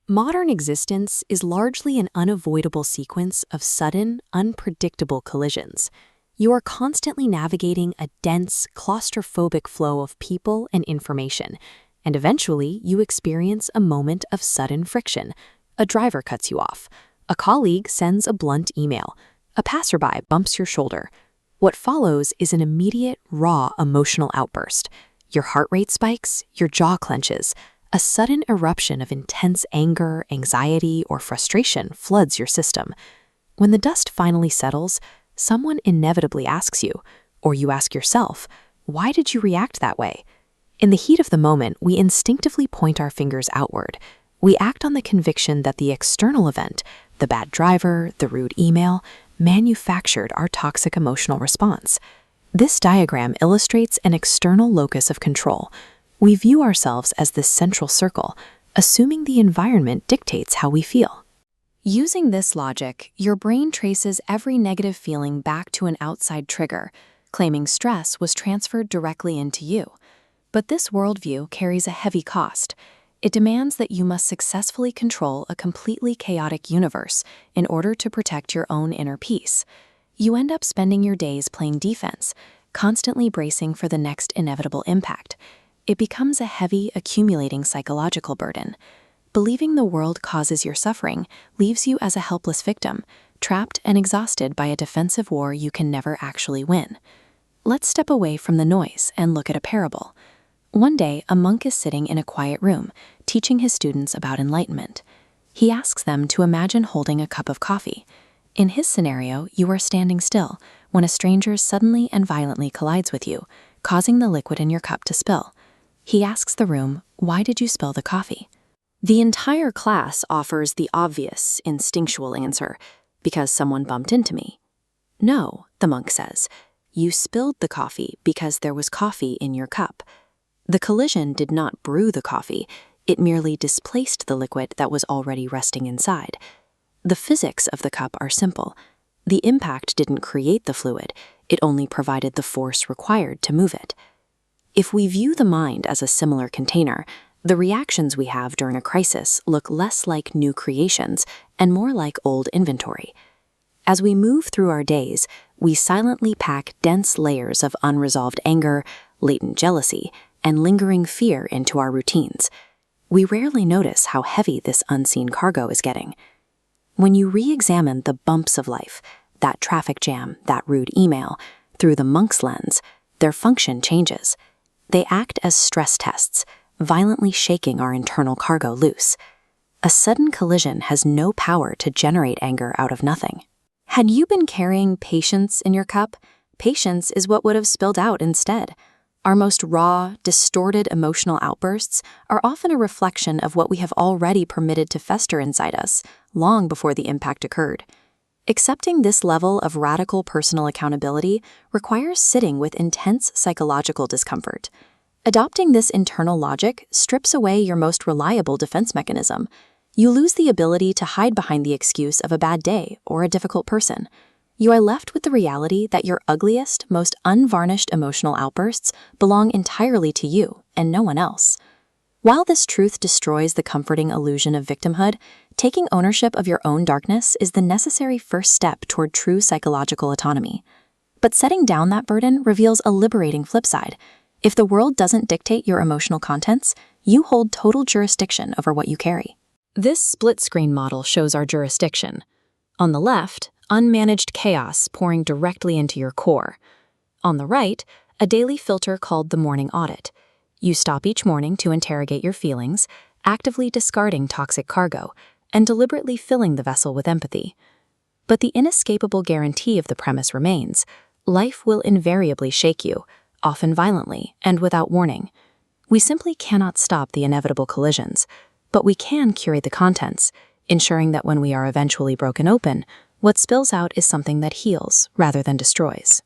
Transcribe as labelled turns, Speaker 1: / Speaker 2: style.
Speaker 1: Modern existence is largely an unavoidable sequence of sudden, unpredictable collisions. You are constantly navigating a dense, claustrophobic flow of people and information, and eventually you experience a moment of sudden friction. A driver cuts you off. A colleague sends a blunt email. A passerby bumps your shoulder. What follows is an immediate, raw emotional outburst. Your heart rate spikes, your jaw clenches. A sudden eruption of intense anger, anxiety, or frustration floods your system. When the dust finally settles, someone inevitably asks you, or you ask yourself, why did you react that way? In the heat of the moment, we instinctively point our fingers outward. We act on the conviction that the external event, the bad driver, the rude email, manufactured our toxic emotional response. This diagram illustrates an external locus of control. We view ourselves as this central circle, assuming the environment dictates how we feel. Using this logic, your brain traces every negative feeling back to an outside trigger, claiming stress was transferred directly into you. But this worldview carries a heavy cost. It demands that you must successfully control a completely chaotic universe in order to protect your own inner peace. You end up spending your days playing defense, constantly bracing for the next inevitable impact. It becomes a heavy, accumulating psychological burden. Believing the world causes your suffering leaves you as a helpless victim, trapped and exhausted by a defensive war you can never actually win. Let's step away from the noise and look at a parable. One day, a monk is sitting in a quiet room, teaching his students about enlightenment. He asks them to imagine holding a cup of coffee. In his scenario, you are standing still when a stranger suddenly and violently collides with you, causing the liquid in your cup to spill. He asks the room, "Why did you spill the coffee?" The entire class offers the obvious, instinctual answer, "Because someone bumped into me." "No," the monk says, "you spilled the coffee because there was coffee in your cup." The collision did not brew the coffee, it merely displaced the liquid that was already resting inside. The physics of the cup are simple. The impact didn't create the fluid, it only provided the force required to move it. If we view the mind as a similar container, the reactions we have during a crisis look less like new creations and more like old inventory. As we move through our days, we silently pack dense layers of unresolved anger, latent jealousy, and lingering fear into our routines. We rarely notice how heavy this unseen cargo is getting. When you re-examine the bumps of life, that traffic jam, that rude email, through the monk's lens, their function changes. They act as stress tests, violently shaking our internal cargo loose. A sudden collision has no power to generate anger out of nothing. Had you been carrying patience in your cup, patience is what would have spilled out instead. Our most raw, distorted emotional outbursts are often a reflection of what we have already permitted to fester inside us, long before the impact occurred. Accepting this level of radical personal accountability requires sitting with intense psychological discomfort. Adopting this internal logic strips away your most reliable defense mechanism. You lose the ability to hide behind the excuse of a bad day or a difficult person. You are left with the reality that your ugliest, most unvarnished emotional outbursts belong entirely to you and no one else. While this truth destroys the comforting illusion of victimhood, taking ownership of your own darkness is the necessary first step toward true psychological autonomy. But setting down that burden reveals a liberating flip side. If the world doesn't dictate your emotional contents, you hold total jurisdiction over what you carry. This split-screen model shows our jurisdiction. On the left, unmanaged chaos pouring directly into your core. On the right, a daily filter called the morning audit. You stop each morning to interrogate your feelings, actively discarding toxic cargo, and deliberately filling the vessel with empathy. But the inescapable guarantee of the premise remains: life will invariably shake you, often violently and without warning. We simply cannot stop the inevitable collisions, but we can curate the contents, ensuring that when we are eventually broken open, what spills out is something that heals rather than destroys.